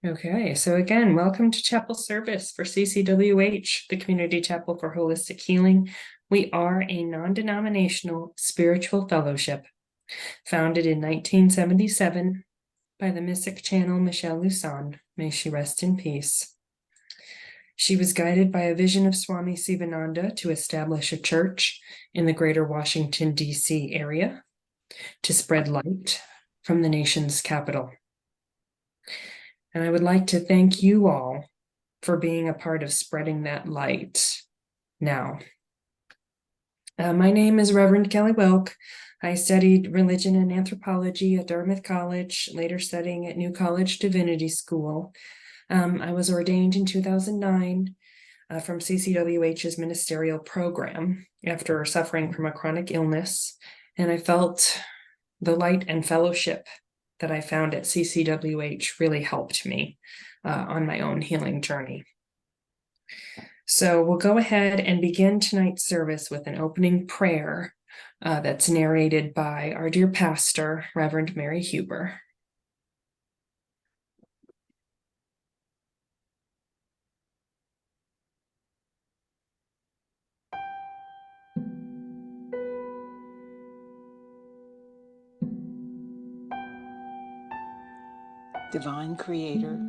Okay, so again, welcome to chapel service for CCWH, the Community Chapel for Holistic Healing. We are a non-denominational spiritual fellowship founded in 1977 by the mystic channel Michelle Lusan. May she rest in peace. She was guided by a vision of Swami Sivananda to establish a church in the greater Washington, D.C. area to spread light from the nation's capital. And I would like to thank you all for being a part of spreading that light now. My name is Reverend Kelly Wilk. I studied religion and anthropology at Dartmouth College, later studying at New College Divinity School. I was ordained in 2009 from CCWH's ministerial program after suffering from a chronic illness, and I felt the light and fellowship that I found at CCWH really helped me on my own healing journey. So we'll go ahead and begin tonight's service with an opening prayer that's narrated by our dear pastor, Reverend Mary Huber. Divine Creator,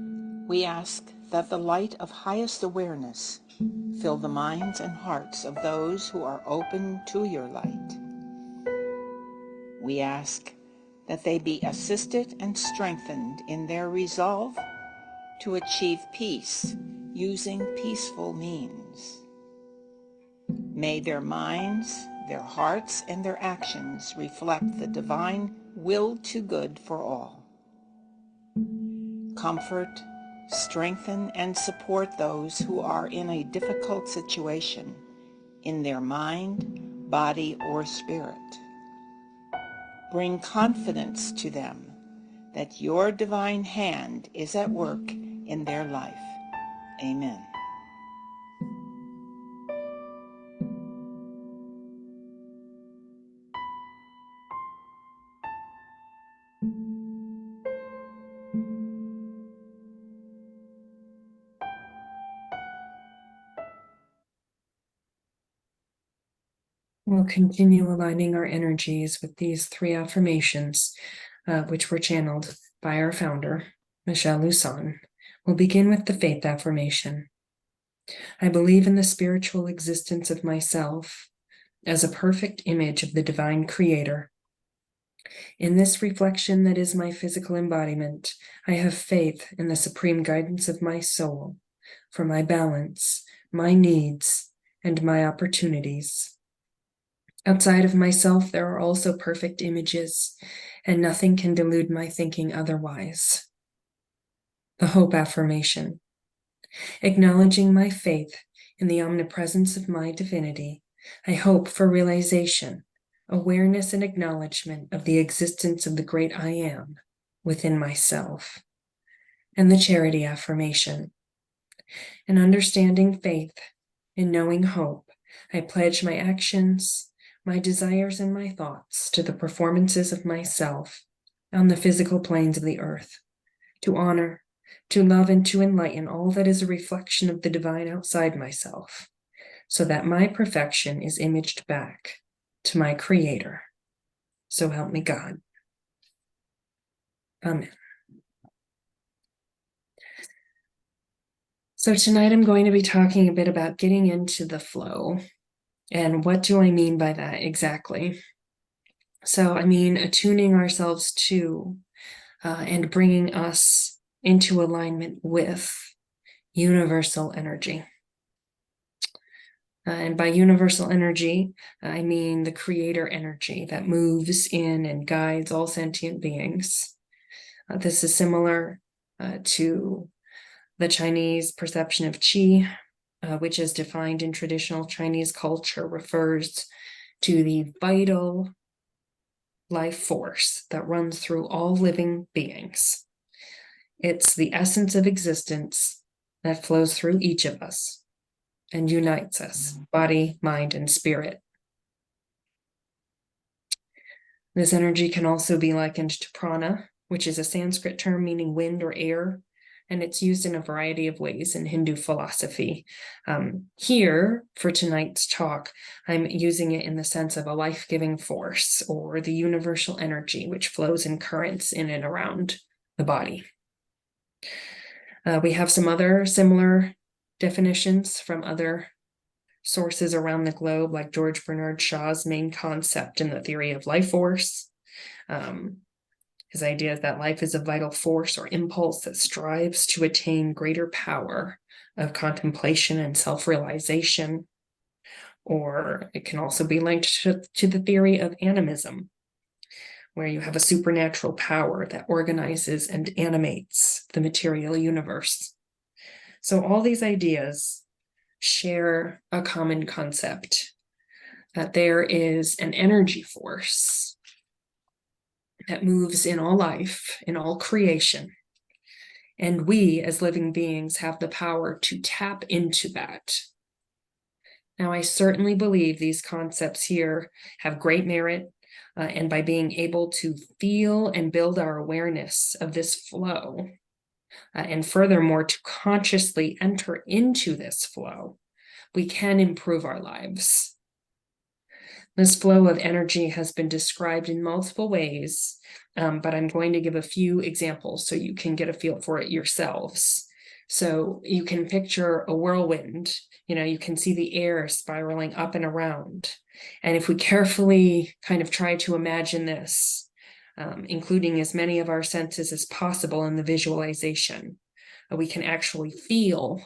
we ask that the light of highest awareness fill the minds and hearts of those who are open to your light. We ask that they be assisted and strengthened in their resolve to achieve peace using peaceful means. May their minds, their hearts, and their actions reflect the divine will to good for all. Comfort, strengthen, and support those who are in a difficult situation in their mind, body, or spirit. Bring confidence to them that your divine hand is at work in their life. Amen. We'll continue aligning our energies with these three affirmations, which were channeled by our founder, Michelle Lusan. We'll begin with the faith affirmation. I believe in the spiritual existence of myself as a perfect image of the divine creator. In this reflection that is my physical embodiment, I have faith in the supreme guidance of my soul for my balance, my needs, and my opportunities. Outside of myself, there are also perfect images, and nothing can delude my thinking otherwise. The hope affirmation. Acknowledging my faith in the omnipresence of my divinity, I hope for realization, awareness, and acknowledgement of the existence of the great I am within myself. And the charity affirmation. In understanding faith, in knowing hope, I pledge my actions, my desires, and my thoughts to the performances of myself on the physical planes of the earth, to honor, to love, and to enlighten all that is a reflection of the divine outside myself, so that my perfection is imaged back to my Creator. So help me God. Amen. So tonight I'm going to be talking a bit about getting into the flow. And what do I mean by that exactly? So I mean attuning ourselves to and bringing us into alignment with universal energy. And by universal energy, I mean the creator energy that moves in and guides all sentient beings. This is similar to the Chinese perception of qi, which is defined in traditional Chinese culture, refers to the vital life force that runs through all living beings. It's the essence of existence that flows through each of us and unites us, body, mind, and spirit. This energy can also be likened to prana, which is a Sanskrit term meaning wind or air, and it's used in a variety of ways in Hindu philosophy. Here, for tonight's talk, I'm using it in the sense of a life-giving force or the universal energy which flows in currents in and around the body. We have some other similar definitions from other sources around the globe, like George Bernard Shaw's main concept in the theory of life force. His idea is that life is a vital force or impulse that strives to attain greater power of contemplation and self-realization. Or it can also be linked to the theory of animism, where you have a supernatural power that organizes and animates the material universe. So all these ideas share a common concept, that there is an energy force that moves in all life, in all creation. And we, as living beings, have the power to tap into that. Now, I certainly believe these concepts here have great merit, and by being able to feel and build our awareness of this flow, and furthermore, to consciously enter into this flow, we can improve our lives. This flow of energy has been described in multiple ways, but I'm going to give a few examples so you can get a feel for it yourselves. So you can picture a whirlwind, you can see the air spiraling up and around. And if we carefully kind of try to imagine this, including as many of our senses as possible in the visualization, we can actually feel,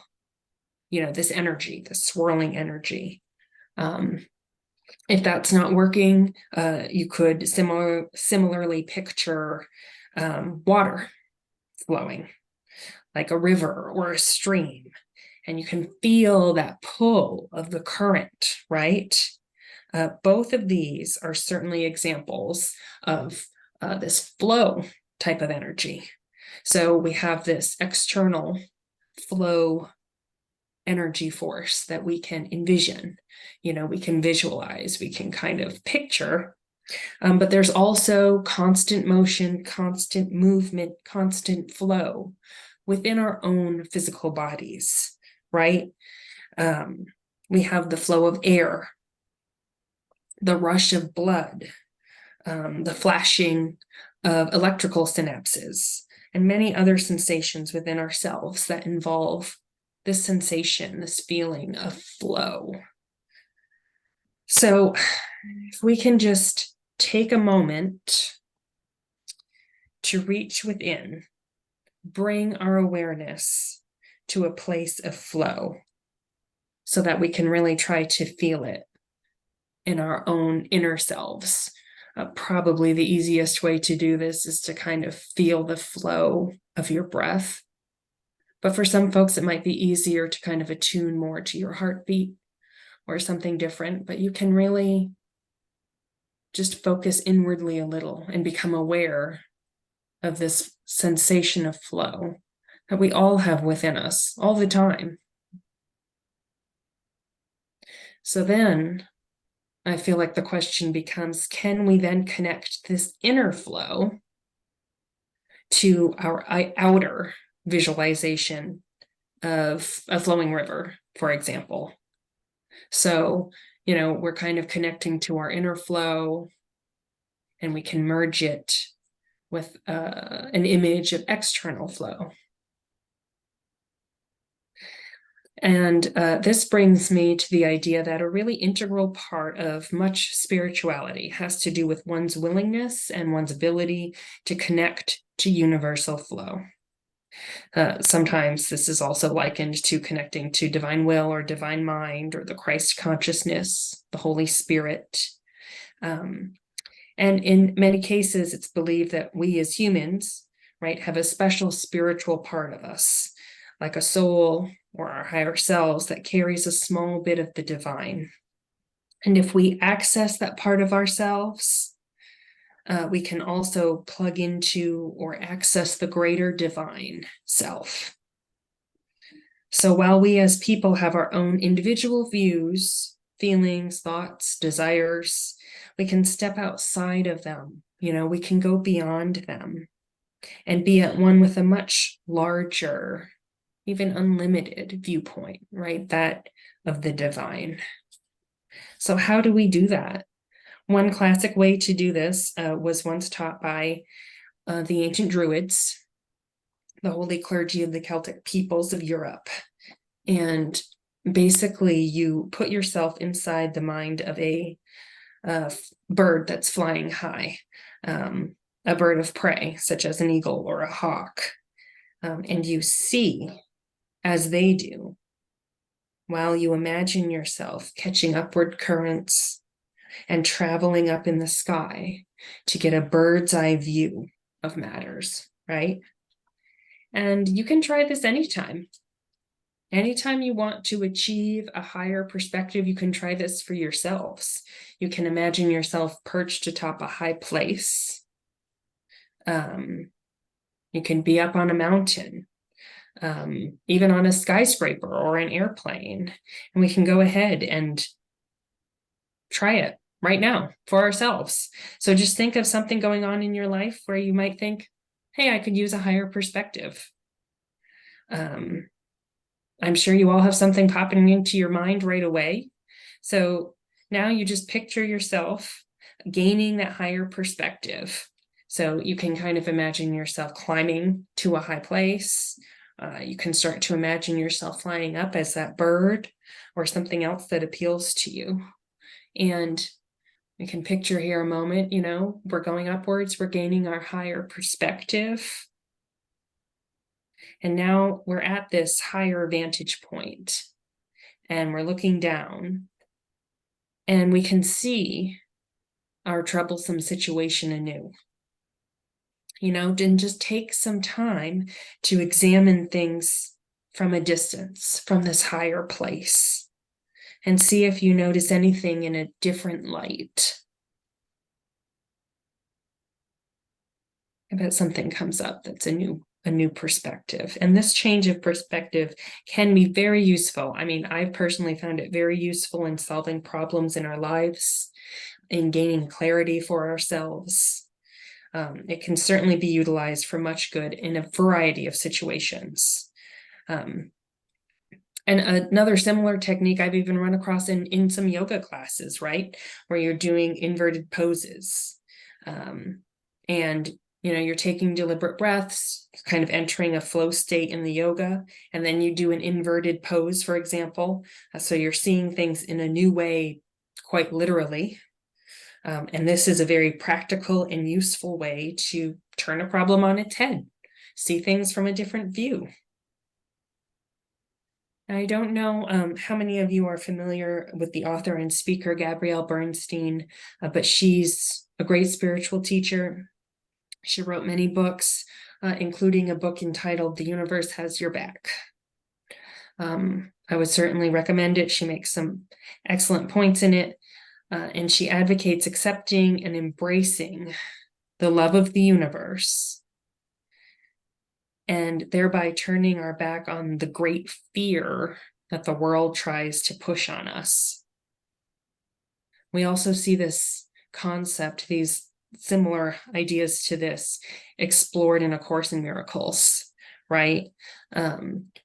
this energy, this swirling energy. If that's not working, you could similarly picture water flowing, like a river or a stream, and you can feel that pull of the current, right? Both of these are certainly examples of this flow type of energy. So we have this external flow energy force that we can envision, we can visualize, we can kind of picture, but there's also constant motion, constant movement, constant flow within our own physical bodies, right? We have the flow of air, the rush of blood, the flashing of electrical synapses, and many other sensations within ourselves that involve this sensation, this feeling of flow. So if we can just take a moment to reach within, bring our awareness to a place of flow so that we can really try to feel it in our own inner selves. Probably the easiest way to do this is to kind of feel the flow of your breath. But for some folks, it might be easier to kind of attune more to your heartbeat or something different. But you can really just focus inwardly a little and become aware of this sensation of flow that we all have within us all the time. So then I feel like the question becomes, can we then connect this inner flow to our outer visualization of a flowing river, for example? So, we're kind of connecting to our inner flow, and we can merge it with an image of external flow. And this brings me to the idea that a really integral part of much spirituality has to do with one's willingness and one's ability to connect to universal flow. Sometimes this is also likened to connecting to divine will or divine mind or the Christ consciousness, the Holy Spirit. And in many cases, it's believed that we as humans, right, have a special spiritual part of us, like a soul or our higher selves that carries a small bit of the divine. And if we access that part of ourselves, we can also plug into or access the greater divine self. So while we as people have our own individual views, feelings, thoughts, desires, we can step outside of them. We can go beyond them. and be at one with a much larger, even unlimited viewpoint, right? That of the divine. So how do we do that? One classic way to do this was once taught by the ancient Druids, the holy clergy of the Celtic peoples of Europe. And basically, you put yourself inside the mind of a bird that's flying high, a bird of prey, such as an eagle or a hawk. And you see, as they do, while you imagine yourself catching upward currents and traveling up in the sky to get a bird's eye view of matters, right? And you can try this anytime. Anytime you want to achieve a higher perspective, you can try this for yourselves. You can imagine yourself perched atop a high place. You can be up on a mountain, even on a skyscraper or an airplane. And we can go ahead and try it right now for ourselves. So just think of something going on in your life where you might think, hey, I could use a higher perspective. I'm sure you all have something popping into your mind right away. So now you just picture yourself gaining that higher perspective. So you can kind of imagine yourself climbing to a high place. You can start to imagine yourself flying up as that bird or something else that appeals to you. And we can picture here a moment, we're going upwards, we're gaining our higher perspective. And now we're at this higher vantage point and we're looking down and we can see our troublesome situation anew. And just take some time to examine things from a distance, from this higher place, and see if you notice anything in a different light. I bet something comes up that's a new perspective. And this change of perspective can be very useful. I mean, I've personally found it very useful in solving problems in our lives, in gaining clarity for ourselves. It can certainly be utilized for much good in a variety of situations. And another similar technique I've even run across in some yoga classes, right? Where you're doing inverted poses. And you're taking deliberate breaths, kind of entering a flow state in the yoga, and then you do an inverted pose, for example. So you're seeing things in a new way, quite literally. And this is a very practical and useful way to turn a problem on its head, see things from a different view. I don't know how many of you are familiar with the author and speaker Gabrielle Bernstein, but she's a great spiritual teacher. She wrote many books, including a book entitled The Universe Has Your Back. I would certainly recommend it. She makes some excellent points in it, and she advocates accepting and embracing the love of the universe, and thereby turning our back on the great fear that the world tries to push on us. We also see this concept, these similar ideas to this, explored in A Course in Miracles, right?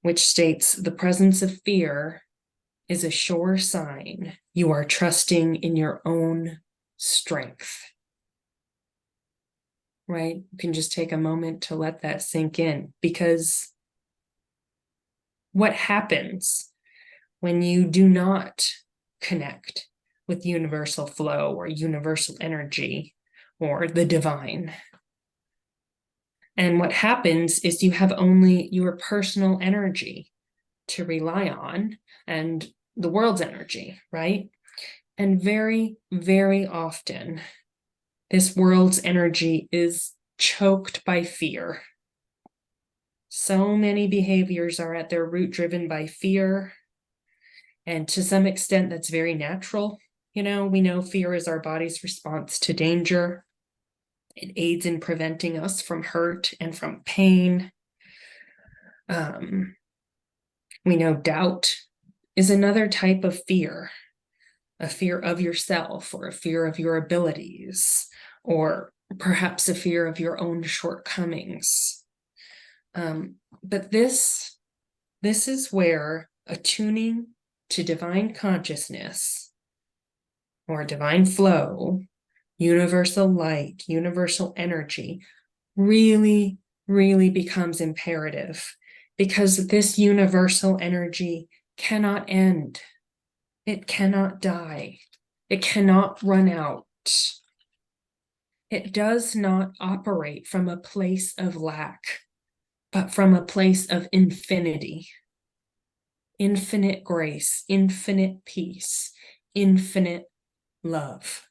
Which states, the presence of fear is a sure sign you are trusting in your own strength. Right? You can just take a moment to let that sink in, because what happens when you do not connect with universal flow or universal energy or the divine? And what happens is you have only your personal energy to rely on and the world's energy, right? And very, very often, this world's energy is choked by fear. So many behaviors are at their root driven by fear. And to some extent, that's very natural. We know fear is our body's response to danger. It aids in preventing us from hurt and from pain. We know doubt is another type of fear, a fear of yourself or a fear of your abilities, or perhaps a fear of your own shortcomings. But this is where attuning to divine consciousness or divine flow, universal light, universal energy, really, really becomes imperative, because this universal energy cannot end. It cannot die. It cannot run out. It does not operate from a place of lack, but from a place of infinity. Infinite grace, infinite peace, infinite love.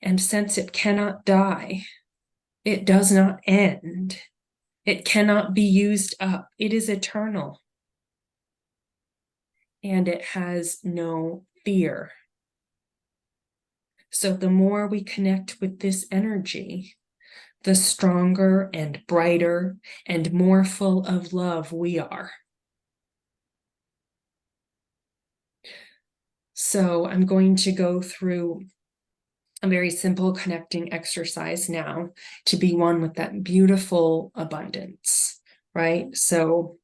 And since it cannot die, it does not end. It cannot be used up. It is eternal. And it has no fear. So the more we connect with this energy, the stronger and brighter and more full of love we are. So I'm going to go through a very simple connecting exercise now to be one with that beautiful abundance, right? So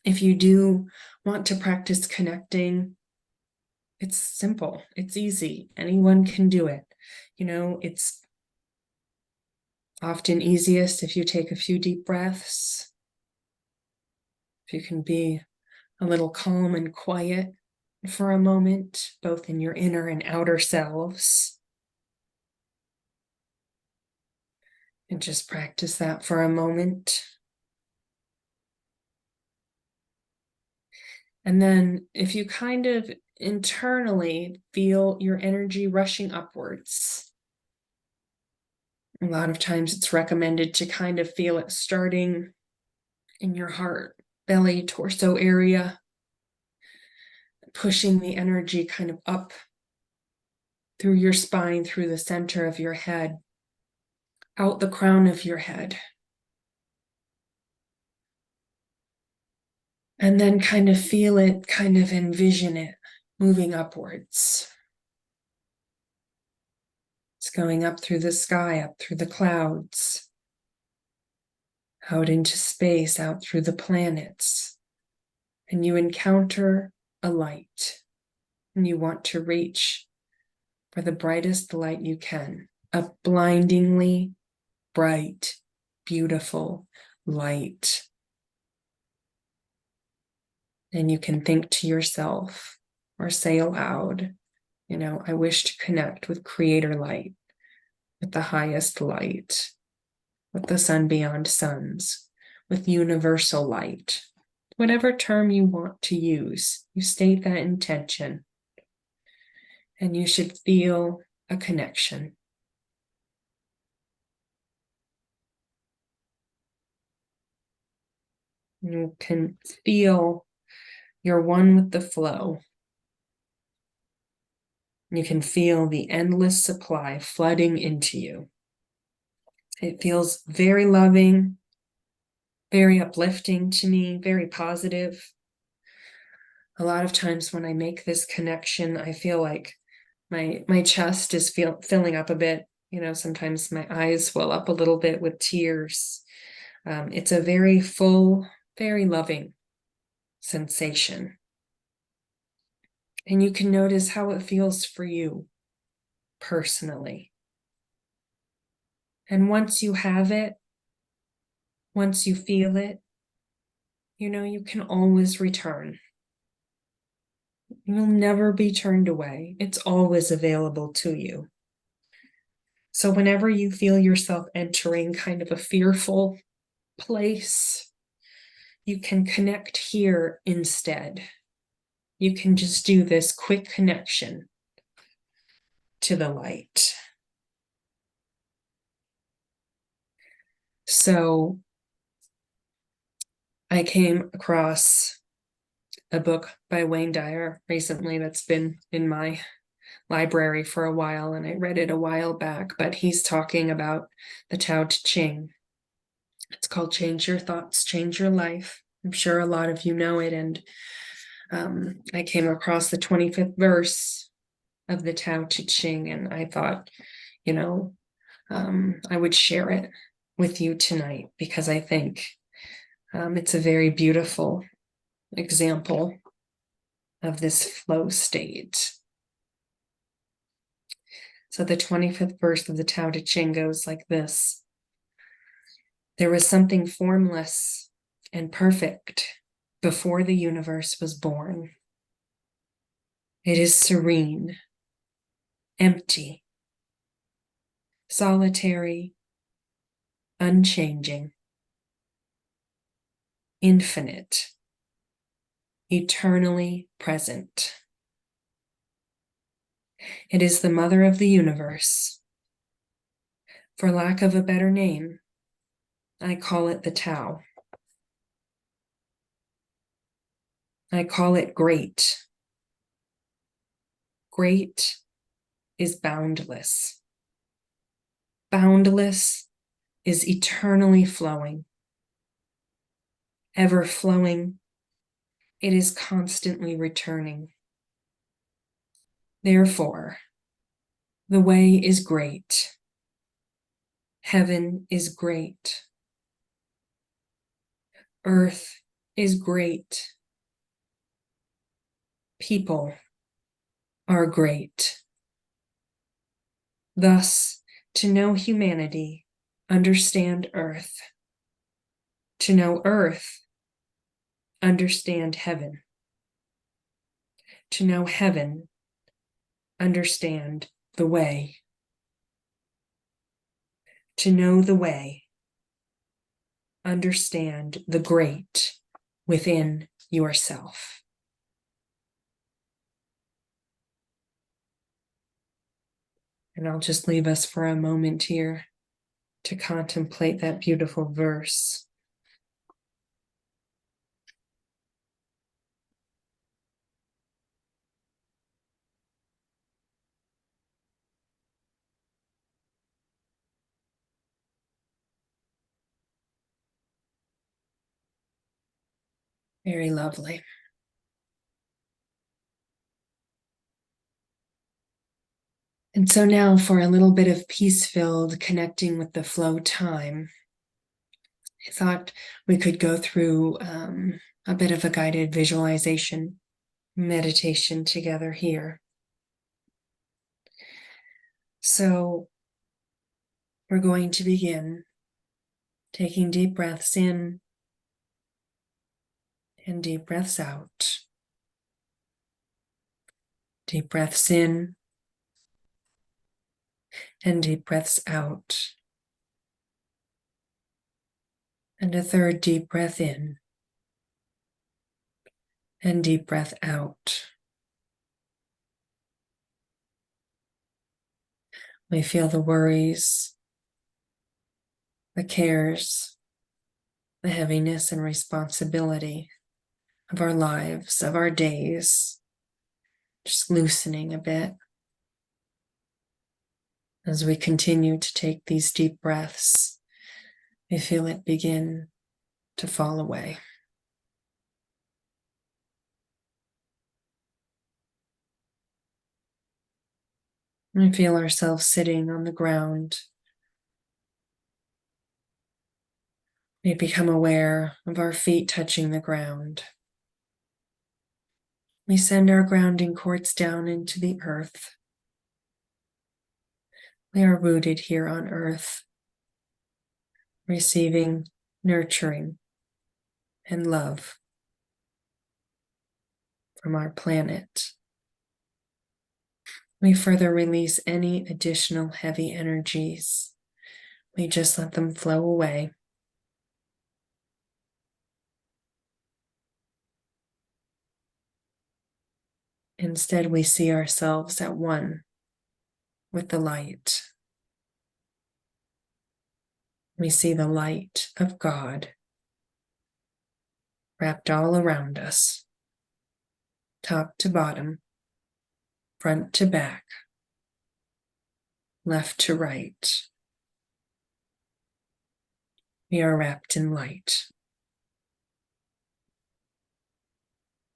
if you do want to practice connecting, it's simple, it's easy, anyone can do it. You know, it's often easiest if you take a few deep breaths, if you can be a little calm and quiet for a moment, both in your inner and outer selves. And just practice that for a moment. And then if you kind of internally feel your energy rushing upwards, a lot of times it's recommended to kind of feel it starting in your heart, belly, torso area, pushing the energy kind of up through your spine, through the center of your head, out the crown of your head. And then kind of feel it, kind of envision it moving upwards. It's going up through the sky, up through the clouds, out into space, out through the planets. And you encounter a light, and you want to reach for the brightest light you can, a blindingly bright, beautiful light. And you can think to yourself or say aloud, you know, I wish to connect with Creator light, with the highest light, with the sun beyond suns, with universal light. Whatever term you want to use, you state that intention, and you should feel a connection. You can feel you're one with the flow. You can feel the endless supply flooding into you. It feels very loving, very uplifting to me, very positive. A lot of times when I make this connection, I feel like my chest is filling up a bit. You know, sometimes my eyes swell up a little bit with tears. It's a very full, very loving sensation. And you can notice how it feels for you personally. And once you have it, once you feel it, you know, you can always return. You'll never be turned away. It's always available to you. So whenever you feel yourself entering kind of a fearful place, you can connect here instead. You can just do this quick connection to the light. So I came across a book by Wayne Dyer recently that's been in my library for a while, and I read it a while back, but he's talking about the Tao Te Ching. It's called Change Your Thoughts, Change Your Life. I'm sure a lot of you know it, and I came across the 25th verse of the Tao Te Ching, and I thought, you know, I would share it with you tonight because I think it's a very beautiful example of this flow state. So the 25th verse of the Tao Te Ching goes like this. There was something formless and perfect before the universe was born. It is serene, empty, solitary, unchanging, infinite, eternally present. It is the mother of the universe. For lack of a better name, I call it the Tao. I call it great. Great is boundless. Boundless is eternally flowing. Ever flowing, it is constantly returning. Therefore, the way is great. Heaven is great. Earth is great. People are great. Thus, to know humanity, understand Earth. To know Earth, understand heaven. To know heaven, understand the way. To know the way, understand the great within yourself. And I'll just leave us for a moment here to contemplate that beautiful verse. Very lovely. And so now for a little bit of peace-filled connecting with the flow time, I thought we could go through a bit of a guided visualization meditation together here. So we're going to begin taking deep breaths in and deep breaths out. Deep breaths in and deep breaths out. And a third deep breath in and deep breath out. We feel the worries, the cares, the heaviness and responsibility of our lives, of our days, just loosening a bit as we continue to take these deep breaths. We feel it begin to fall away. We feel ourselves sitting on the ground. We become aware of our feet touching the ground. We send our grounding cords down into the earth. We are rooted here on earth, receiving nurturing and love from our planet. We further release any additional heavy energies. We just let them flow away. Instead, we see ourselves at one with the light. We see the light of God wrapped all around us, top to bottom, front to back, left to right. We are wrapped in light.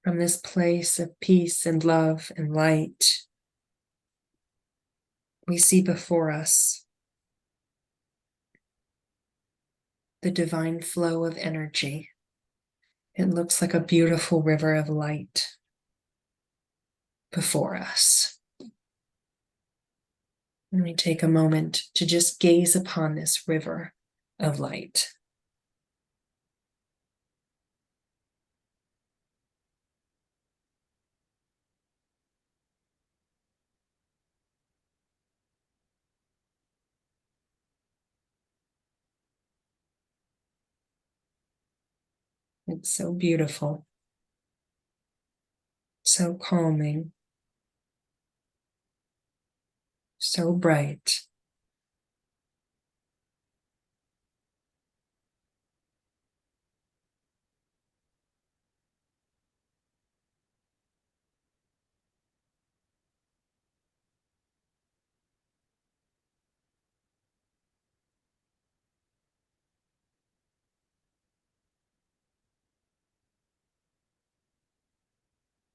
From this place of peace and love and light, we see before us the divine flow of energy. It looks like a beautiful river of light before us. And we take a moment to just gaze upon this river of light. It's so beautiful, so calming, so bright.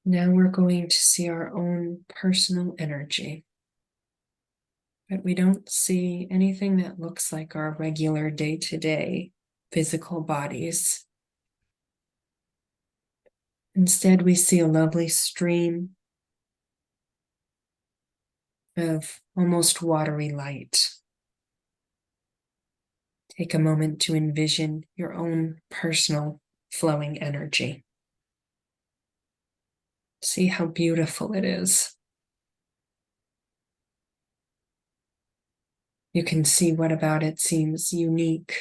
Now we're going to see our own personal energy. But we don't see anything that looks like our regular day-to-day physical bodies. Instead, we see a lovely stream of almost watery light. Take a moment to envision your own personal flowing energy. See how beautiful it is. You can see what about it seems unique,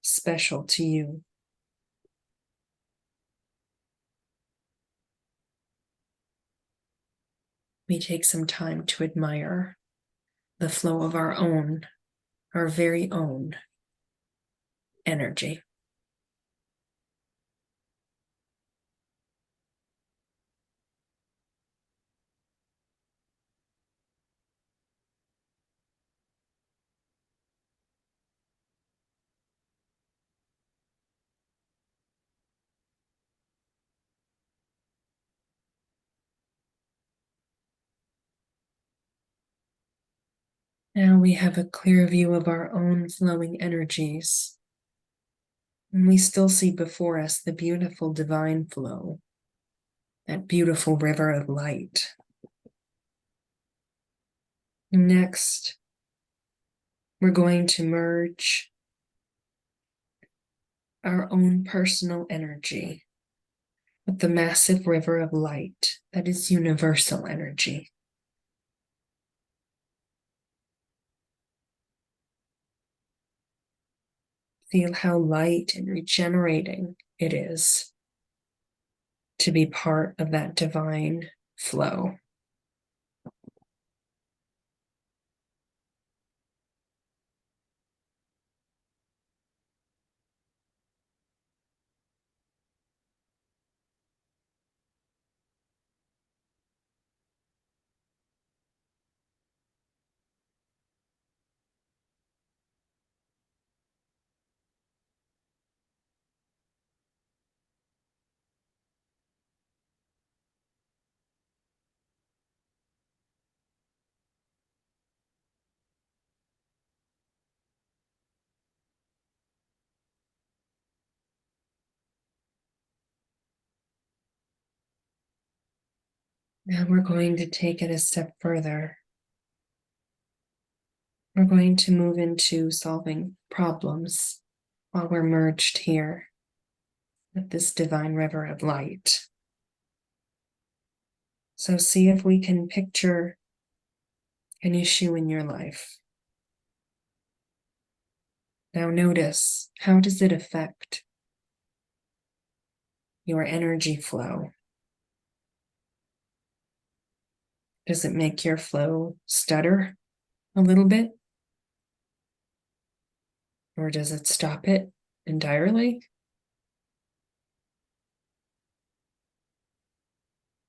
special to you. We take some time to admire the flow of our very own energy. Now we have a clear view of our own flowing energies. And we still see before us the beautiful divine flow, that beautiful river of light. Next, we're going to merge our own personal energy with the massive river of light that is universal energy. Feel how light and regenerating it is to be part of that divine flow. Now we're going to take it a step further. We're going to move into solving problems while we're merged here with this divine river of light. So see if we can picture an issue in your life. Now notice, how does it affect your energy flow? Does it make your flow stutter a little bit? Or does it stop it entirely?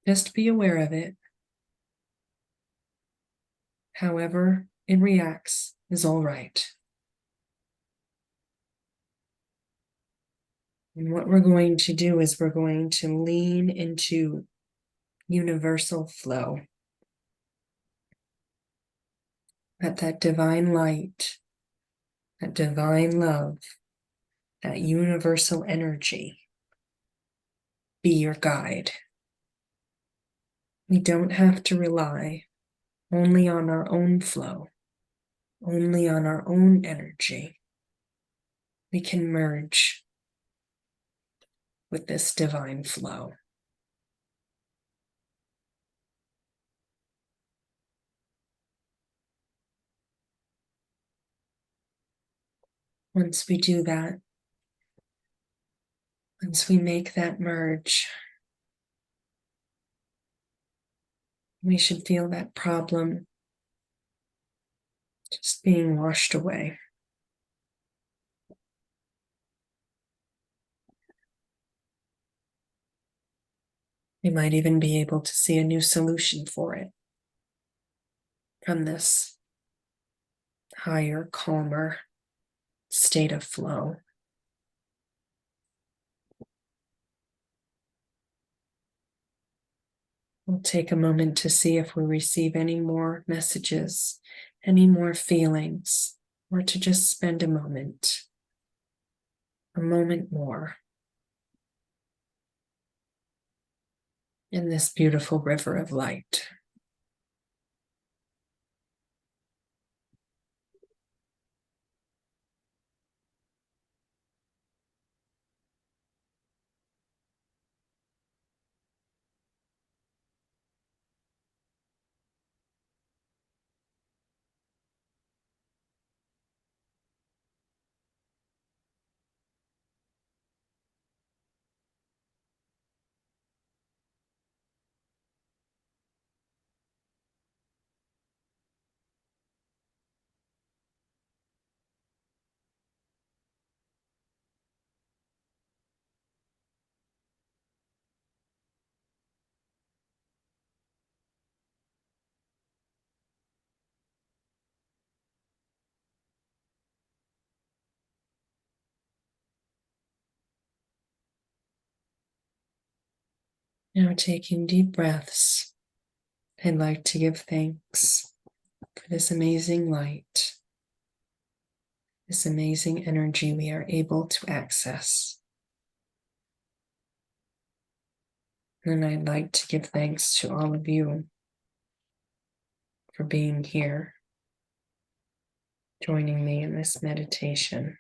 Just be aware of it. However it reacts is all right. And what we're going to do is we're going to lean into universal flow. Let that divine light, that divine love, that universal energy be your guide. We don't have to rely only on our own flow, only on our own energy. We can merge with this divine flow. Once we do that, once we make that merge, we should feel that problem just being washed away. We might even be able to see a new solution for it from this higher, calmer state of flow. We'll take a moment to see if we receive any more messages, any more feelings, or to just spend a moment more in this beautiful river of light. Now, taking deep breaths, I'd like to give thanks for this amazing light, this amazing energy we are able to access. And I'd like to give thanks to all of you for being here, joining me in this meditation.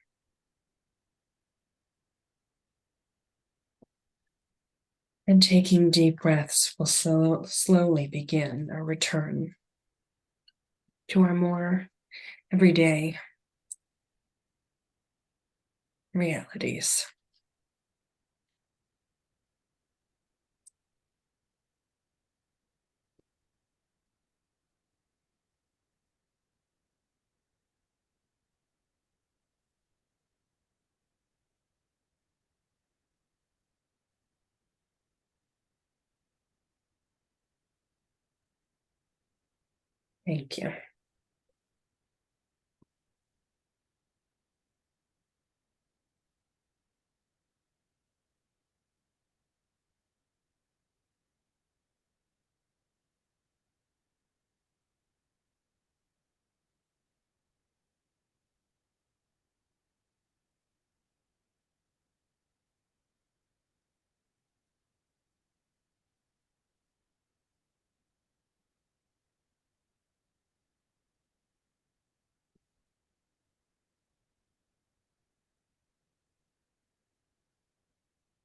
And taking deep breaths will slowly begin our return to our more everyday realities. Thank you.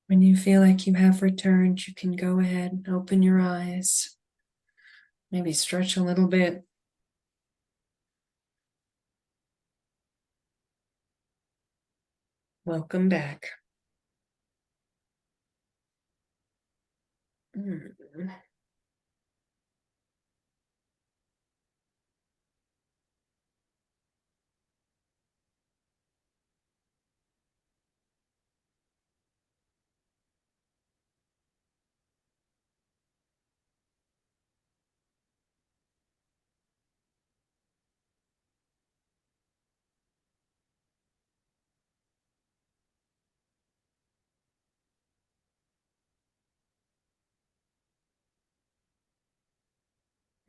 When you feel like you have returned, you can go ahead and open your eyes. Maybe stretch a little bit. Welcome back.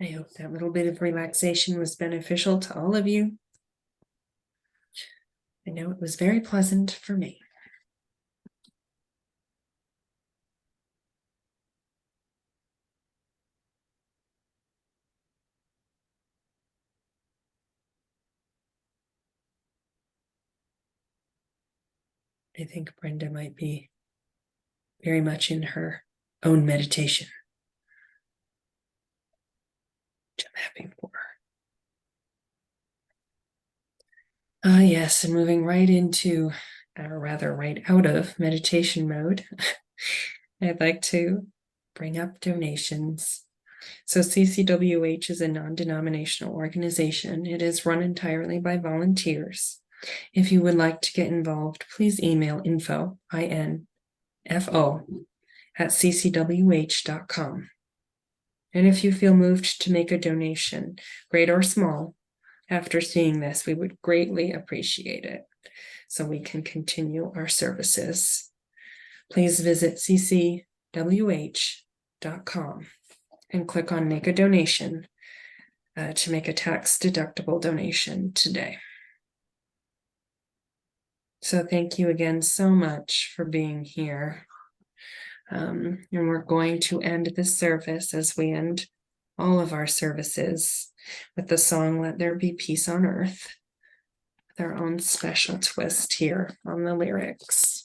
I hope that little bit of relaxation was beneficial to all of you. I know it was very pleasant for me. I think Brenda might be very much in her own meditation, which I'm happy for. Yes, and moving right into, or rather right out of meditation mode, I'd like to bring up donations. So CCWH is a non-denominational organization. It is run entirely by volunteers. If you would like to get involved, please email info, INFO, at ccwh.com. And if you feel moved to make a donation, great or small, after seeing this, we would greatly appreciate it so we can continue our services. Please visit ccwh.com and click on Make a Donation to make a tax-deductible donation today. So thank you again so much for being here. And we're going to end this service as we end all of our services with the song Let There Be Peace on Earth, with our own special twist here on the lyrics.